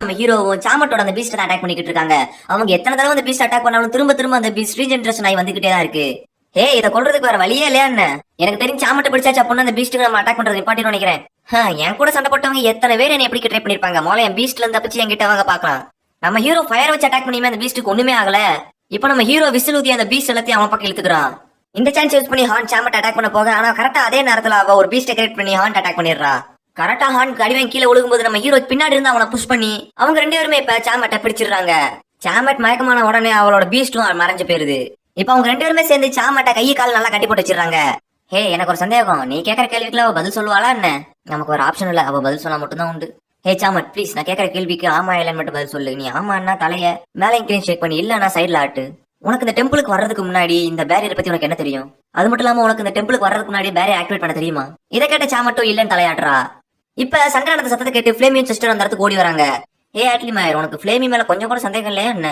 நம்ம ஹீரோவும் சாமட்டோட அந்த பீஸ்ட் அட்டாக் பண்ணிக்கிட்டு இருக்காங்க. அவங்க எத்தனை தடவை அந்த பீஸ்ட் அட்டாக் பண்ணாலும் திரும்ப திரும்ப அந்த பீஸ்ட் ரீஜெனரேஷன் ஆகி வந்துகிட்டே தான் இருக்கு. இதை கொல்றதுக்கு வேற வழியே இல்லையா என்ன? எனக்கு தெரிஞ்சு சாமட்டை பிடிச்சாச்சு அப்படின்னு அந்த பீஸ்ட்டுக்கு நம்ம அட்டாக் பண்றது நிப்பாட்டின்னு நினைக்கிறேன். என் கூட சண்டை போட்டவங்க எத்தனை பேர் என்ன எப்படி ட்ரை பண்ணிருப்பாங்க. மோல என் பீஸ்ட்ல இருந்து தப்பிச்சு என்கிட்ட வாங்க பாக்கலாம். நம்ம ஹீரோ ஃபயர் வச்சு அட்டாக் பண்ணியுமே அந்த பீஸ்ட்டுக்கு ஒண்ணுமே ஆகல. இப்ப நம்ம ஹீரோ விசில் ஊதி அந்த பீஸ்ட் எல்லாத்தையும் அவன் பக்கம் இழுத்துக்கிறான். இந்த சான்ஸ் யூஸ் பண்ணி ஹான் சாமட்டை அட்டாக் பண்ண போக, ஆனா கரெக்டா அதே நேரத்துல அவ ஒரு பீஸ்ட்டை கிரியேட் பண்ணி ஹான் அட்டாக் பண்ணிடுறா. கரெக்டா ஹான் அடிவன் கீழே விழுகும்போது நம்ம ஹீரோ பின்னாடி இருந்து அவனை புஷ் பண்ணி அவங்க ரெண்டு பேருமே இப்ப சாமட்டை பிடிச்சிடுறாங்க. சாமட் மயக்கமான உடனே அவளோட பீஸ்டும் மறைஞ்சு போயிருது. இப்ப அவங்க ரெண்டு பேருமே சேர்ந்து சாமட்டை கை கால் நல்லா கட்டி போட்டு வச்சிடறாங்க. எனக்கு ஒரு சந்தேகம், நீ கேட்கற கேள்விக்கு அவ பதில் சொல்லுவாளா என்ன? நமக்கு ஒரு ஆப்ஷன் இல்ல, அவ பதில் சொன்னா மட்டும் தான் உண்டு. சாமட் ப்ளீஸ், நான் கேட்கற கேள்விக்கு ஆமா இல்லன்னு மட்டும் பதில் சொல்லு. நீ ஆமான்னா தலைய மேலே கீழே ஷேக் பண்ணி, இல்லன்னா சைட்ல ஆட்டு. உனக்கு இந்த டெம்பிளுக்கு வர்றதுக்கு முன்னாடி இந்த பேரியர் பத்தி உனக்கு என்ன தெரியும்? அது மட்டும் இல்லாம உனக்கு இந்த டெம்பிளுக்கு வர்றதுக்கு முன்னாடி பேரியர் ஆக்டிவேட் பண்ண தெரியுமா? இதை கேட்ட சாமட்டும் இல்லன்னு தலையாடுறா. இப்ப சங்கரானந்த சத்தத்தை கேட்டு ஃபிளேமியும் சிஸ்டர் அந்த இடத்துக்கு ஓடி வராங்க. ஆட்லி மாயர், உனக்கு ஃபிளேமி மேல கொஞ்சம் கூட சந்தேகம் இல்லையா என்ன?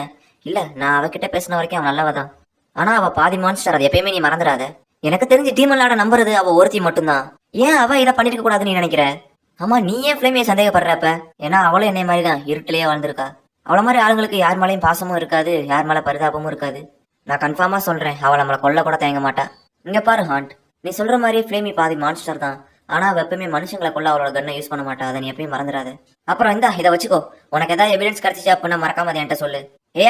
இல்ல, நான் அவகிட்ட பேசின வரைக்கும் அவன் நல்லவதான். ஆனா அவ பாதி மான்ஸ்டர், அது எப்பயுமே நீ மறந்துடாத. எனக்கு தெரிஞ்சு டீமன்லாட நம்புறது அவ ஒருத்தி மட்டும்தான். ஏன் அவ இதை பண்ணிருக்க கூடாதுன்னு நீ நினைக்கிற? ஆமா, நீ ஏன் ஃபிளேமியை சந்தேகப்படுறப்ப? ஏன்னா அவளும் என்னை மாதிரிதான் இருட்டிலேயே வாழ்ந்திருக்கா. அவள மாதிரி ஆளுங்களுக்கு யார் மேலேயும் பாசமும் இருக்காது, யார் மேல பரிதாபமும் இருக்காது. நான் கன்ஃபார்மா சொல்றேன், அவள் நம்மளை கொல்ல கூட தயங்க மாட்டா. இங்க பாரு ஹாண்ட், நீ சொல்ற மாதிரி ஃபிளேமி பாதி மான்ஸ்டர் தான். ஆனா அவ எப்பவுமே மனுஷங்களை கொல்ல அவளோட கண்ணை யூஸ் பண்ண மாட்டா. அதை நீ எப்பயும் மறந்துடாது. அப்புறம் இதை வச்சுக்கோ, உனக்கு ஏதாவது எவிடன்ஸ் கிடைச்சிச்சு அப்படின்னா மறக்காம அதை என்கிட்ட சொல்லு.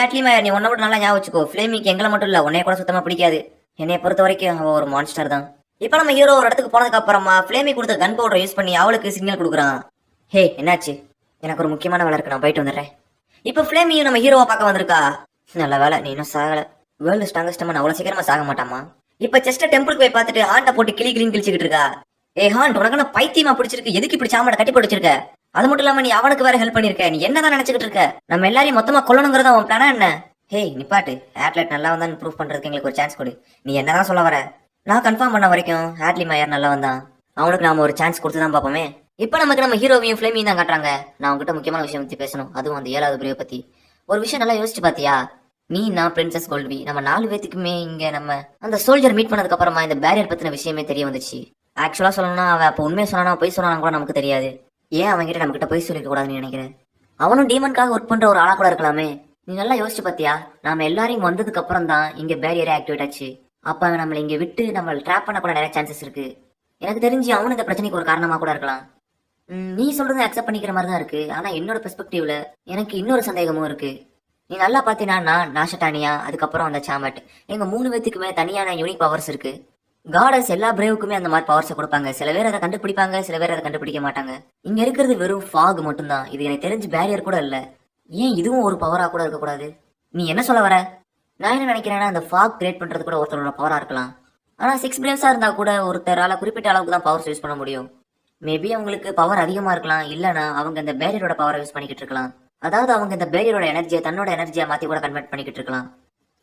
ஆட்லி மாயர், நீ உன்ன மட்டும் நல்லா ஞாபகம் வச்சுக்கோ, ஃபிளேமிக்கு எங்களை மட்டும் இல்ல உன்னைய கூட சுத்தமா பிடிக்காது. என்னைய பொறுத்த வரைக்கும் அவ ஒரு மான்ஸ்டர் தான். இப்ப நம்ம ஹீரோ ஒரு இடத்துக்கு போனதுக்கு அப்புறமா ஃபிளேமி கொடுத்த கன் பவுடர் யூஸ் பண்ணி அவளுக்கு சிக்னல் கொடுக்குறான். என்னாச்சு? எனக்கு ஒரு முக்கியமான வேலை இருக்கு, நான் போயிட்டு வந்துடுறேன். இப்ப ஃபிளேமியும் நம்ம ஹீரோவை பார்க்க வந்திருக்கா. நல்ல வேலை நீ இன்னும் சாகல. வேர்ல்டு ஸ்ட்ராங்கஸ்ட் மேன் அவ்வளவு சீக்கிரமா சாக மாட்டாமா. இப்ப செஸ்ட டெம்பிளுக்கு போய் பார்த்துட்டு ஹாண்ட போட்டு கிளின்னு கிழிச்சுக்கிட்டு இருக்கா. ஹாண்ட், உனக்கு பைத்தியமா பிடிச்சிருக்கு? எதுக்கு இப்படி சாமட கட்டி போட்டு வச்சிருக்க? அது மட்டும் இல்லாம நீ அவனுக்கு வேற ஹெல்ப் பண்ணிருக்க. நீ என்னதான் நினைச்சுக்கிட்டு இருக்க? நம்ம எல்லாரையும் மொத்தமா கொல்லணுங்கிறதா உன் பிளானா என்ன? நிப்பாட்டு. ஆட்லெட் நல்லா வந்தான்னு ப்ரூவ் பண்றதுக்கு எங்களுக்கு ஒரு சான்ஸ் கொடு. நீ என்னதான் சொல்ல வர? நான் கன்ஃபார்ம் பண்ண வரைக்கும் ஆட்லி மாயர் நல்லா வந்தான். அவனுக்கு நாம ஒரு சான்ஸ் கொடுத்துதான் பாப்போமே. இப்ப நமக்கு நம்ம ஹீரோவையும் ஃபிளேமையும் தான் காட்டுறாங்க. நான் உங்ககிட்ட முக்கியமான விஷயம் பத்தி பேசணும், அதுவும் அந்த 7வது பிரிவை பத்தி. ஒரு விஷயம் நல்லா யோசிச்சு பாத்தியா? நீ, நான், பிரின்சஸ் கோல்ட்வி, நம்ம 4 பேத்துக்குமே இங்க நம்ம அந்த சோல்ஜர் மீட் பண்ணதுக்கு அப்புறமா இந்த பேரியர் பத்தின விஷயமே தெரிய வந்துச்சு. ஆக்சுவலா சொல்லணும்னா அவன் அப்ப உண்மையை சொன்னா பொய் சொன்னா கூட நமக்கு தெரியாது. ஏன் அவன்கிட்ட நம்ம கிட்ட பொய் சொல்லிக்க கூடாதுன்னு நினைக்கிறேன். அவனும் டீமனுக்காக ஒர்க் பண்ற ஒரு ஆளா கூட இருக்கலாமே. நீ நல்லா யோசிச்சு பாத்தியா? நாம எல்லாரையும் வந்ததுக்கு அப்புறம் தான் இங்க பேரியரே ஆக்டிவேட் ஆச்சு. அப்ப நம்மள இங்க விட்டு நம்ம ட்ராப் பண்ண கூட நிறைய சான்சஸ் இருக்கு. எனக்கு தெரிஞ்சு அவனு இந்த பிரச்சனைக்கு ஒரு காரணமா கூட இருக்கலாம். நீ சொல்றது அக்செப்ட் பண்ணிக்கிற மாதிரி தான் இருக்கு. ஆனா என்னோட பெர்ஸ்பெக்டிவ்ல எனக்கு இன்னொரு சந்தேகமும் இருக்கு. நீ நல்லா பாத்தீங்கன்னா நாஷட்டானியா, அதுக்கப்புறம் அந்த சாமட், எங்க 3 பேத்துக்குமே தனியான யூனிக் பவர்ஸ் இருக்கு. காடஸ் எல்லா பிரேவுக்குமே அந்த மாதிரி பவர்ஸை கொடுப்பாங்க. சில பேர் அதை கண்டுபிடிப்பாங்க, சில பேர் அதை கண்டுபிடிக்க மாட்டாங்க. இங்க இருக்கிறது வெறும் ஃபாக் மட்டும்தான். இது எனக்கு தெரிஞ்சு பேரியர் கூட இல்ல. ஏன் இதுவும் ஒரு பவரா கூட இருக்கக்கூடாது? நீ என்ன சொல்ல வர? நான் என்ன நினைக்கிறேன்னா, அந்த ஃபாக் கிரியேட் பண்றது கூட ஒருத்தரோட பவரா இருக்கலாம். ஆனா 6 பிரேவ்ஸா இருந்தா கூட ஒருத்தரால குறிப்பிட்ட அளவுக்கு தான் பவர்ஸ் யூஸ் பண்ண முடியும். மேபி அவங்களுக்கு பவர் அதிகமா இருக்கலாம், இல்லனா அவங்க இந்த பேரியரோட பவரை யூஸ் பண்ணிக்கிட்டு இருக்கலாம். அதாவது அவங்க இந்த பேரியரோட எனர்ஜியை தன்னோட எனர்ஜியா மாத்தி கூட கன்வெர்ட் பண்ணிக்கிட்டு இருக்கலாம்.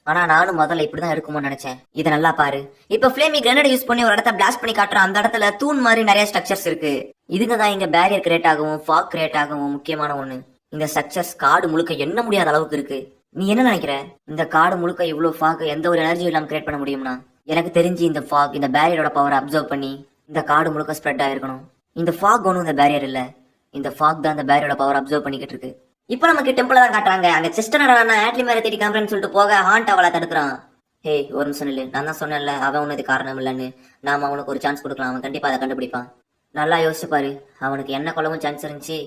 ஆனா நானும் முதல்ல இப்படிதான் இருக்குமோன்னு நினைச்சேன். இதை நல்லா பாரு. இப்ப ஃபிளேமி கிரனேட் யூஸ் பண்ணி ஒரு இடத்த பிளாஸ்ட் பண்ணி காட்டுற. அந்த இடத்துல தூண் மாதிரி நிறைய ஸ்ட்ரக்சர்ஸ் இருக்கு. இதுங்க தான் இங்க பேரியர் கிரியேட் ஆகவும் ஃபாக் கிரியேட் ஆகவும் முக்கியமான ஒண்ணு. இந்த ஸ்ட்ரக்சர்ஸ் காடு முழுக்க எண்ண முடியாத அளவுக்கு இருக்கு. நீ என்ன நினைக்கிற? இந்த காடு முழுக்க இவ்வளவு ஃபாக் எந்த ஒரு எனர்ஜியும் இல்லாம கிரியேட் பண்ண முடியும்னா? எனக்கு தெரிஞ்சு இந்த ஃபாக் இந்த பேரியரோட பவரை அப்சர்வ் பண்ணி இந்த காடு முழுக்க ஸ்ப்ரெட் ஆயிருக்கணும். இந்த ஃபாக் ஒன்னும் இந்த பேரியர் இல்ல, இந்த ஃபாக் தான் இந்த பேரியரோட பவர் அப்சர்வ் பண்ணிக்கிட்டு இருக்கு. இப்ப நமக்கு டெம்பிள் தான் காட்டுறாங்க. அங்க செஸ்டர் ஆட்லி மேல தேடி காம்பரன்னு சொல்லிட்டு போக ஹாண்ட் அவளை தடுக்கிறான். ஒரு நிமிஷம் இல்ல, நான் தான் சொன்னேன்ல அவன் ஒண்ணு காரணம் இல்லன்னு. நாம அவனுக்கு ஒரு சான்ஸ் கொடுக்கலாம், அவன் கண்டிப்பா அதை கண்டுபிடிப்பான். நல்லா யோசிச்சு பாரு. அவனுக்கு என்ன கொல்லவும் சான்ஸ் இருந்துச்சு,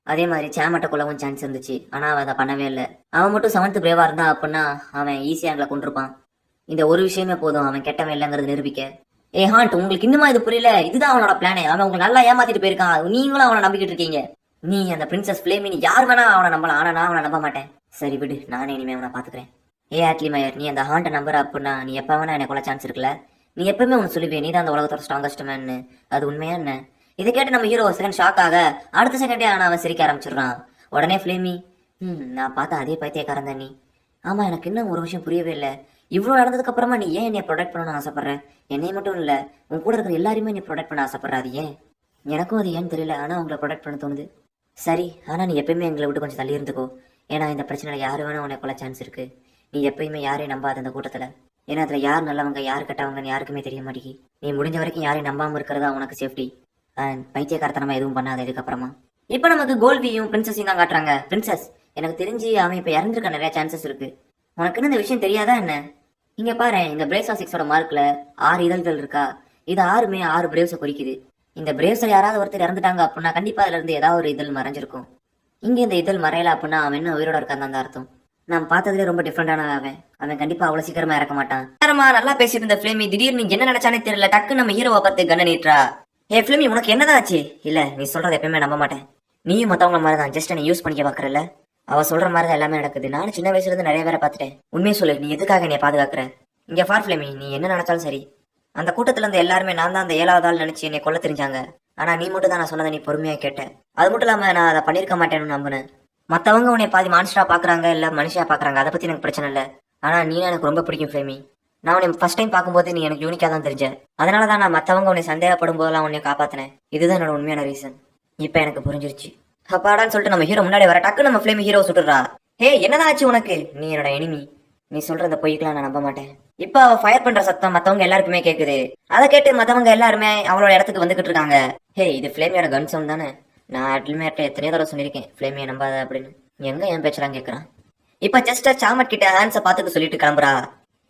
அதே மாதிரி சேமட்ட கொல்லவும் சான்ஸ் இருந்துச்சு. ஆனா அவன் அதை பண்ணவே இல்லை. அவன் மட்டும் 7th பிரேவா இருந்தா அப்படின்னா அவன் ஈஸியா எங்களை கொண்டிருப்பான். இந்த ஒரு விஷயமே போதும் அவன் கெட்டவன் இல்லைங்கிறது நிரூபிக்க. ஹாண்ட், உங்களுக்கு இன்னுமா இது புரியல? இதுதான் அவனோட பிளானே. அவன் உங்களுக்கு நல்லா ஏமாத்திட்டு போயிருக்கான். நீங்களும் அவனை நம்பிக்கிட்டு இருக்கீங்க. நீ அந்த பிரின்சஸ் ஃபிளேமி, நீ யார் வேணா அவனை நம்பலாம். ஆனா நான் அவனை நம்ப மாட்டேன். சரி விடு, நானே இனிமே அவனை பாத்துக்கிறேன். ஆட்லி மாயர், நீ அந்த ஹாண்ட நம்பர் அப்படின்னா நீ எப்ப வேணா எனக்கு கொள்ள சான்ஸ் இருக்குல்ல. நீ எப்பவுமே ஒன்னு சொல்லுவே, நீ தான் அந்த உலகத்தோட ஸ்ட்ராங்கஸ்ட் மேன். அது உண்மையா என்ன? இதை கேட்டு நம்ம ஹீரோ செகண்ட் ஷாக் ஆக, அடுத்த செகண்டே ஆனா அவன் சிரிக்க ஆரம்பிச்சிடுறான். உடனே ஃபிளேமி, நான் பார்த்தா அதே பைத்தியக்காரன் தான் நீ. ஆமா, எனக்கு இன்னும் ஒரு விஷயம் புரியவே இல்லை. இவ்வளவு நடந்ததுக்கு அப்புறமா நீ ஏன் என்னை ப்ரொடெக்ட் பண்ணணும்னு ஆசைப்படுற? என்னை மட்டும் இல்ல, உன் கூட இருக்கிற எல்லாருமே நீ ப்ரொடெக்ட் பண்ண ஆசைப்படுற. அது ஏன்? எனக்கும் அது ஏன்னு தெரியல, ஆனா உங்களை ப்ரொடெக்ட் பண்ண தோணுது. சரி, ஆனா நீ எப்பயுமே எங்களை விட்டு கொஞ்சம் தள்ளி இருந்துக்கோ. ஏன்னா இந்த பிரச்சனையில யாரு வேணா உனக்கு கொள்ள சான்ஸ் இருக்கு. நீ எப்பயுமே யாரையும் நம்பாத அந்த கூட்டத்துல. ஏன்னா அதுல யார் நல்லவங்க யார் கெட்டவங்கன்னு யாருக்குமே தெரிய மாட்டேங்கி. நீ முடிஞ்ச வரைக்கும் யாரையும் நம்பாம இருக்கிறதா உனக்கு சேஃப்டி. அண்ட் பைத்தியக்காரத்தனமா எதுவும் பண்ணாத இதுக்கப்புறமா. இப்ப நமக்கு கோல்வியும் பிரின்சஸையும் தான் காட்டுறாங்க. பிரின்சஸ், எனக்கு தெரிஞ்சு அவன் இப்ப இறந்துருக்க நிறைய சான்சஸ் இருக்கு. உனக்குன்னு இந்த விஷயம் தெரியாதா என்ன? இங்க பாரு, இந்த பிரேஸ் ஆஃப் 6ஓட மார்க்ல 6 இதழ்கள் இருக்கா. இது 6மே 6 பிரேவ்ஸை குறிக்குது. இந்த பிரேவ்ஸ்ல யாராவது ஒருத்தர் இறந்துட்டாங்க அப்படின்னா கண்டிப்பா அதுல இருந்து ஏதாவது ஒரு இதழ் மறைஞ்சிருக்கும். இங்க இந்த இதழ் மறையல அப்படின்னா அவன் இன்னும் உயிரோட இருக்கான்னு தான் அர்த்தம். நான் பார்த்ததுலேயே ரொம்ப டிஃப்ரெண்டான அவன் கண்டிப்பா அவ்வளவு சீக்கிரமா இறக்க மாட்டான். நல்லா பேசிட்டு இருந்த ஃபிளேமி திடீர்னு என்ன நினைச்சானே தெரியல, டக்கு நம்ம ஹீரோவை பார்த்து கண்ண நீட்டுறா. ஏ ஃபிளேமி, உனக்கு என்னதான் ஆச்சு? இல்ல, நீ சொல்றதை எப்பயுமே நம்ப மாட்டேன். நீயும் மத்தவங்க மாதிரி தான், ஜஸ்ட் நீ யூஸ் பண்ணிக்க பாக்குறல. அவ சொல்ற மாதிரி தான் எல்லாமே நடக்குது. நானும் சின்ன வயசுல இருந்து நிறைய பேரை பார்த்துட்டேன். உண்மையை சொல்லு, நீ எதுக்காக என்னை பாதுகாக்கிற? இங்க ஃபார் ஃபிளேமி, நீ என்ன நினைச்சாலும் சரி. அந்த கூட்டத்துல இருந்து எல்லாருமே நான் தான் அந்த 7வது ஆள் நினைச்சு என்னை கொல்ல தெரிஞ்சாங்க. ஆனா நீ மட்டும் தான் நான் சொன்னதை நீ பொறுமையா கேட்ட. அது மட்டும் இல்லாம நான் அதை பண்ணிருக்க மாட்டேன்னு நம்பினேன். மத்தவங்க உன்னை பாதி மான்ஸ்டரா பாக்குறாங்க, இல்ல மனுஷியா பாக்குறாங்க, அதை பத்தி எனக்கு பிரச்சனை இல்ல. ஆனா நீ எனக்கு ரொம்ப பிடிக்கும் ஃபிளேமி. நான் உன்னை ஃபர்ஸ்ட் டைம் பார்க்கும்போது நீ எனக்கு யூனிக்கா தான் தெரிஞ்ச. அதனாலதான் நான் மத்தவங்க உன்னை சந்தேகப்படும் போதெல்லாம் உன்னை காப்பாத்தினேன். இதுதான் என்னோட உண்மையான ரீசன். இப்ப எனக்கு புரிஞ்சிருச்சு. அப்பாடான்னு சொல்லிட்டு நம்ம ஹீரோ முன்னாடி வர, டக்கு நம்ம ஃபிளேமி ஹீரோ சுட்டுறா. ஹே, என்னதான் ஆச்சு உனக்கு? நீ என்னோட எனிமி. நீ சொல்ற அந்த பொய்க்கெல்லாம் நான் நம்ப மாட்டேன். இப்ப அவ ஃபயர் பண்ற சத்தம் மத்தவங்க எல்லாருக்குமே கேக்குது. அதை கேட்டு மத்தவங்க எல்லாருமே அவளோட இடத்துக்கு வந்துகிட்டு இருக்காங்க. ஹே, இது ஃபிளேமியோட கன் சவுண்ட் தானே? நான் அட்லிமேட்ட எத்தனையோ தடவை சொல்லியிருக்கேன் ஃபிளேமியை நம்பாத அப்படின்னு. எங்க என் பேச்சலாம் கேட்கறான். இப்ப ஜஸ்டர் சாமட் கிட்ட ஹான்ஸை பாத்துக்க சொல்லிட்டு கிளம்புறா.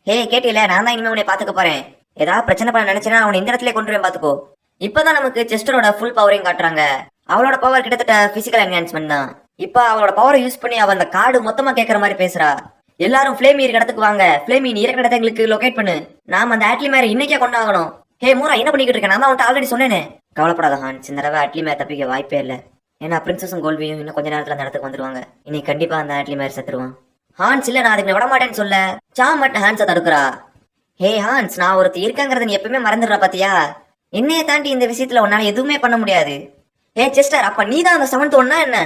ஹே, கேட்டில, நான் தான் இனிமே உன்னை பாத்துக்க போறேன். ஏதாவது பிரச்சனை பண்ண நினைச்சேன்னா அவனை இந்த இடத்துல கொண்டு போய் பாத்துக்கோ. இப்பதான் நமக்கு செஸ்டரோட ஃபுல் பவரையும் காட்டுறாங்க. அவளோட பவர் கிட்டத்தட்ட பிசிக்கல் என்ஹான்ஸ்மெண்ட் தான். இப்ப அவளோட பவரை யூஸ் பண்ணி அவ அந்த கார்டு மொத்தமா கேட்கற மாதிரி பேசுறா. எல்லாரும் ஃபிளேமி இருக்க இடத்துக்கு வாங்க. ஃபிளேமி நீ இருக்கிற இடத்த எங்களுக்கு லொகேட் பண்ணு. நாம அந்த ஆட்லி மேர இன்னைக்கே கொண்டாகணும். ஹே மூரா, என்ன பண்ணிக்கிட்டு இருக்கேன்? நான் தான் அவன்கிட்ட ஆல்ரெடி சொன்னேனே. கவலைப்படாத ஹான்ஸ், இந்த தடவை ஆட்லி மேர தப்பிக்க வாய்ப்பே இல்லை. ஏன்னா பிரின்சஸும் கோல்வியும் இன்னும் கொஞ்ச நேரத்துல அந்த இடத்துக்கு வந்துருவாங்க. இனி கண்டிப்பா அந்த ஆட்லி மேர செத்துருவான். ஹான்ஸ், இல்ல நான் அதுக்கு விட மாட்டேன்னு சொல்ல சாமட் ஹான்ஸை தடுக்கிறா. ஹே ஹான்ஸ், நான் ஒருத்தி இருக்கங்கிறத நீ எப்பவுமே மறந்துடுற பாத்தியா? என்னைய தாண்டி இந்த விஷயத்துல உன்னால எதுவுமே பண்ண முடியாது. ஏ செஸ்டர், அப்ப நீ தான் அந்த 7th ஒன்னா என்ன?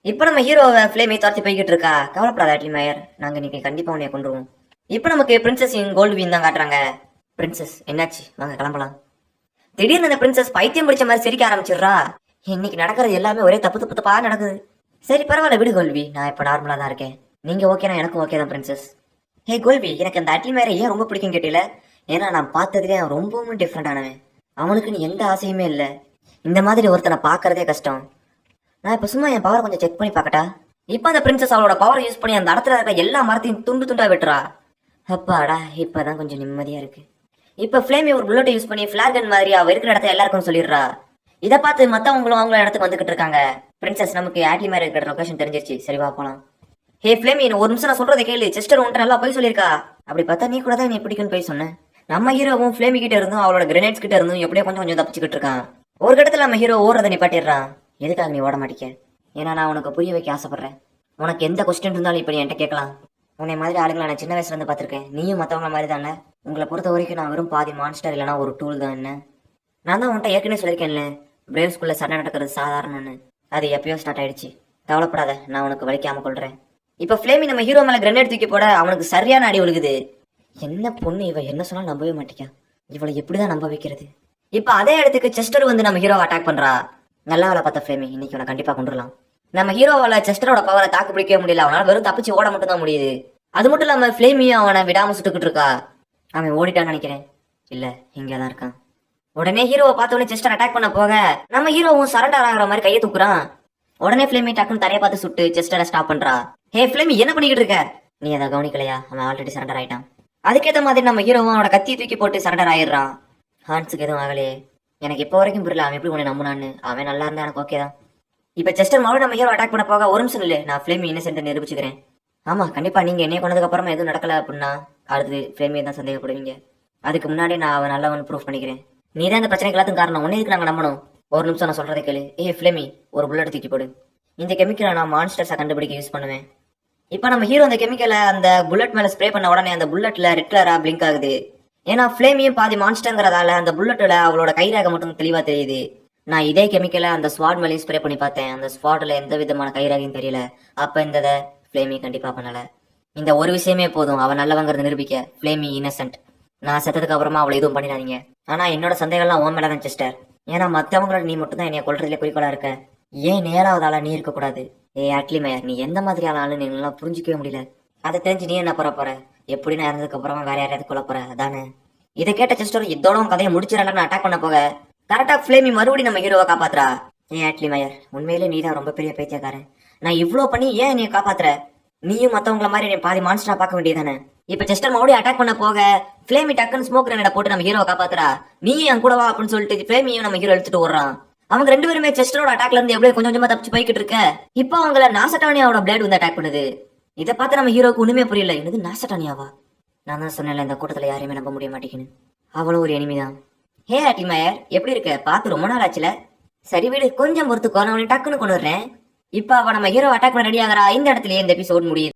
இப்ப நம்ம ஹீரோவை ஃபிளேமை துரத்தி போய்கிட்டு இருக்கா. கவலைப்படாத ஆட்லி மேயர், நாங்க இன்னைக்கு கண்டிப்பா உன்னைய கொண்டுருவோம். இப்ப நமக்கு பிரின்சஸின் கோல்ட்வின் தான் காட்டுறாங்க. பிரின்சஸ், என்னாச்சு? வாங்க கிளம்பலாம். திடீர்னு அந்த பிரின்சஸ் பைத்தியம் பிடிச்ச மாதிரி சிரிக்க ஆரம்பிச்சிடுறா. இன்னைக்கு நடக்கிறது எல்லாமே ஒரே தப்பு தப்பு தப்பா நடக்குது. சரி பரவாயில்ல விடு கோல்வி, நான் இப்ப நார்மலா தான் இருக்கேன். நீங்க ஓகேனா எனக்கும் ஓகே தான் பிரின்சஸ். ஹே கோல்வி, எனக்கு அந்த ஆட்லி மேயரை ஏன் ரொம்ப பிடிக்கும் கேட்டீல? ஏன்னா நான் பார்த்ததுலேயே அவன் ரொம்பவும் டிஃப்ரெண்ட் ஆனவன். அவனுக்குன்னு எந்த ஆசையுமே இல்லை. இந்த மாதிரி ஒருத்தனை பாக்குறதே கஷ்டம். நான் இப்ப சும்மா என் பவர் கொஞ்சம் செக் பண்ணி பாக்கட்டா? இப்ப அந்த பிரின்சஸ் அவளோட பவர் யூஸ் பண்ணி அந்த இடத்துல இருக்க எல்லா மரத்தையும் துண்டு துண்டா வெட்டுறா. அப்பாடா, இப்பதான் கொஞ்சம் நிம்மதியா இருக்கு. இப்ப ஃபிளேமி ஒரு புல்லட்டை யூஸ் பண்ணி ஃபிளார் கன் மாதிரி அவ இருக்கிற இடத்த எல்லாருக்கும் சொல்லிடுறா. இதை பார்த்து மத்தவங்களும் அவங்கள இடத்துக்கு வந்துகிட்டு இருக்காங்க. பிரின்சஸ், நமக்கு ஆட்லி மேல இருக்கிற லொகேஷன் தெரிஞ்சிருச்சு. சரி வா போலாம். ஹே ஃபிளேமி, ஒரு நிமிஷம் நான் சொல்றதை கேளு. செஸ்டர் உன்ட்ட நல்லா போய் சொல்லியிருக்கா. அப்படி பார்த்தா நீ கூட தான் நீ பிடிக்குன்னு போய் சொன்னேன். நம்ம ஹீரோவும் ஃபிளேமி கிட்ட இருந்தும் அவளோட கிரனேட்ஸ் கிட்ட இருந்தும் எப்படியோ கொஞ்சம் கொஞ்சம் தப்பிச்சுக்கிட்டு இருக்கான். ஒரு இடத்துல நம்ம ஹீரோ ஓடுறதை நிப்பாட்டிடுறான். எதுக்காக நீ ஓட மாட்டேங்க? ஏன்னா நான் உனக்கு புரிய வைக்க ஆசைப்படுறேன். உனக்கு எந்த கொஸ்டின் இருந்தாலும் இப்ப நீ என்கிட்ட கேட்கலாம். உன்னை மாதிரி ஆளுங்களை நான் சின்ன வயசுல இருந்து பார்த்திருக்கேன். நீயும் மத்தவங்க மாதிரி தானே. உங்களை பொறுத்த வரைக்கும் நான் வெறும் பாதி மான்ஸ்டர் இல்லைனா ஒரு டூல் தான். என்ன நான் தான் உன்கிட்ட ஏற்கனவே சொல்லியிருக்கேன்ல, பிரேவ் ஸ்கூல்ல சண்டை நடக்கிறது சாதாரணன்னு. அது எப்பயோ ஸ்டார்ட் ஆயிடுச்சு. கவலைப்படாத, நான் உனக்கு வலிக்காம கொள்றேன். இப்ப ஃபிளேமி நம்ம ஹீரோ மேல கிரனேட் தூக்கி போட அவனுக்கு சரியான அடி விழுகுது. என்ன பொண்ணு இவ, என்ன சொன்னாலும் நம்பவே மாட்டேக்கா. இவளை எப்படிதான் நம்ப வைக்கிறது? இப்ப அதே இடத்துக்கு செஸ்டர் வந்து நம்ம ஹீரோவை அட்டாக் பண்றா. நல்லா வேலை பார்த்த ஃபிளேமி, இன்னைக்கு அவனை கண்டிப்பா கொண்டுடலாம். நம்ம ஹீரோவால செஸ்டரோட பவரை தாக்கு பிடிக்கவே முடியல. அவனால வெறும் தப்பிச்சு ஓட மட்டும் தான் முடியுது. அது மட்டும் இல்லாம ஃபிளேமியும் அவனை விடாம சுட்டுக்கிட்டு இருக்கா. அவன் ஓடிட்டான்னு நினைக்கிறேன். இல்ல, இங்கதான் இருக்கான். உடனே ஹீரோவை பார்த்தோன்னே செஸ்டர் அட்டாக் பண்ண போக நம்ம ஹீரோவும் சரண்டர் ஆகிற மாதிரி கையை தூக்குறான். உடனே ஃபிளேமி டக்குன்னு தரையை பார்த்து சுட்டு செஸ்டரை ஸ்டாப் பண்றா. ஹே ஃபிளேமி, என்ன பண்ணிக்கிட்டு இருக்க? நீ அதை கவனிக்கலையா? அவன் ஆல்ரெடி சரண்டர் ஆயிட்டான். அதுக்கேற்ற மாதிரி நம்ம ஹீரோவும் அவனோட கத்தியை தூக்கி போட்டு சரண்டர் ஆயிடுறான். ஹான்ஸுக்கு எதுவும் ஆகலையே. எனக்கு இப்போ வரைக்கும் புரியல அவன் எப்படி உன்னை நம்புனான்னு. அவன் நல்லா இருந்தா எனக்கு ஓகே தான். இப்ப செஸ்டர் மறுபடியும் நம்ம ஹீரோ அட்டாக் பண்ண போக ஒரு நிமிஷம் இல்லை, நான் ஃபிளேமி இன்னசென்ட் நிரூபிச்சுக்கிறேன். ஆமா கண்டிப்பா, நீங்க என்னைய கொண்டதுக்கு அப்புறமா எதுவும் நடக்கல அப்படின்னா அடுத்து ஃபிளேமியை தான் சந்தேகப்படுவீங்க. அதுக்கு முன்னாடி நான் அவன் நல்லவன் ப்ரூஃப் பண்ணிக்கிறேன். நீ தான் இந்த பிரச்சனைக்கு எல்லாத்துக்கும் காரணம். உன்னை இதுக்கு நாங்க நம்பணும். ஒரு நிமிஷம் நான் சொல்றதை கேளு. ஏ ஃபிளேமி, ஒரு புல்லட் தூக்கி போடு. இந்த கெமிக்கலை நான் மான்ஸ்டர்ஸை கண்டுபிடிக்க யூஸ் பண்ணுவேன். இப்ப நம்ம ஹீரோ அந்த கெமிக்கலை அந்த புல்லட் மேல ஸ்ப்ரே பண்ண உடனே அந்த புல்லட்ல ரெட் கலரா பிளிங்க் ஆகுது. ஏன்னா ஃபிளேமியும் பாதி மான்ஸ்டர்ங்கிறதால அந்த புல்லட்ல அவளோட கைரேகை மட்டும் தெளிவா தெரியுது. நான் இதே கெமிக்கலை அந்த ஸ்வாட் மேலேயும் ஸ்ப்ரே பண்ணி பார்த்தேன். அந்த ஸ்வாட்ல எந்த விதமான கைரேகையும் தெரியல. அப்ப இந்த ஃபிளேமி கண்டிப்பா பண்ணல. இந்த ஒரு விஷயமே போதும் அவன் நல்லவங்கிறது நிரூபிக்க. ஃபிளேமி இன்னசென்ட். நான் செத்ததுக்கு அப்புறமா அவளை எதுவும் பண்ணிடாதீங்க. ஆனா என்னோட சந்தேகம்லாம் உன் மேலதான் செஸ்டர். ஏன்னா மத்தவங்களோட நீ மட்டும் தான் என்னைய கொல்றதுல குறிக்கோளா இருக்க. ஏன் நேராவது ஆளா நீ இருக்க கூடாது? ஏ ஆட்லி மேயர், நீ எந்த மாதிரியான ஆளு என்னால புரிஞ்சிக்கவே முடியல. அதை தெரிஞ்சு நீ என்ன போற எப்படி நான் இறந்ததுக்கு அப்புறமா வேற யாரையாவது கொல்ல போற அதானே? இதை கேட்ட செஸ்டர் இதோட கதையை முடிச்சிடலாம் அட்டாக் பண்ண போக கரெக்டா ஃபிளேமி மறுபடியும் நம்ம ஹீரோவை காப்பாத்துறா. ஏன் ஆட்லி மயர், உண்மையிலே நீதான் ரொம்ப பெரிய பைத்தியக்காரன். நான் இவ்ளோ பண்ணி ஏன் நீ காப்பாத்துற? நீயும் மத்தவங்கள மாதிரி நீ பாதி மான்ஸ்டரா பார்க்க வேண்டியதானே? இப்ப செஸ்டர் மறுபடியும் அட்டாக் பண்ண போக ஃபிளேமி டக்குன்னு ஸ்மோக் கிரனேட போட்டு நம்ம ஹீரோவை காப்பாத்துறா. நீயும் என் கூட வா அப்படின்னு சொல்லிட்டு ஃபிளேமியும் நம்ம ஹீரோ எடுத்துட்டு ஓடுறான். அவங்க ரெண்டு பேருமே செஸ்டரோட அட்டாக்ல இருந்து எவ்வளவு கொஞ்சம் கொஞ்சமா தப்பிச்சு போய்கிட்டு இருக்க. இப்போ அவங்கள நாசட்டானியாவோட பிளேட் வந்து அட்டாக் பண்ணுது. இதை பார்த்து நம்ம ஹீரோக்கு ஒண்ணுமே புரியல. என்னது நாசட்டானியாவா? நான் தான் சொன்னேன்ல இந்த கூட்டத்துல யாரையுமே நம்ப முடிய மாட்டேங்குன்னு. அவளும் ஒரு எனிமிதான். ஹே ஆட்லி மயர், எப்படி இருக்க? பார்த்து ரொம்ப நாள் ஆச்சுல. சரி வீடு, கொஞ்சம் பொறுத்துக்கோ, நான் உன்னை டக்குன்னு கொண்டு வர்றேன். இப்ப அவ நம்ம ஹீரோ அட்டாக் பண்ண ரெடி ஆகிறா. இந்த இடத்துலயே இந்த எபிசோட் முடியுது.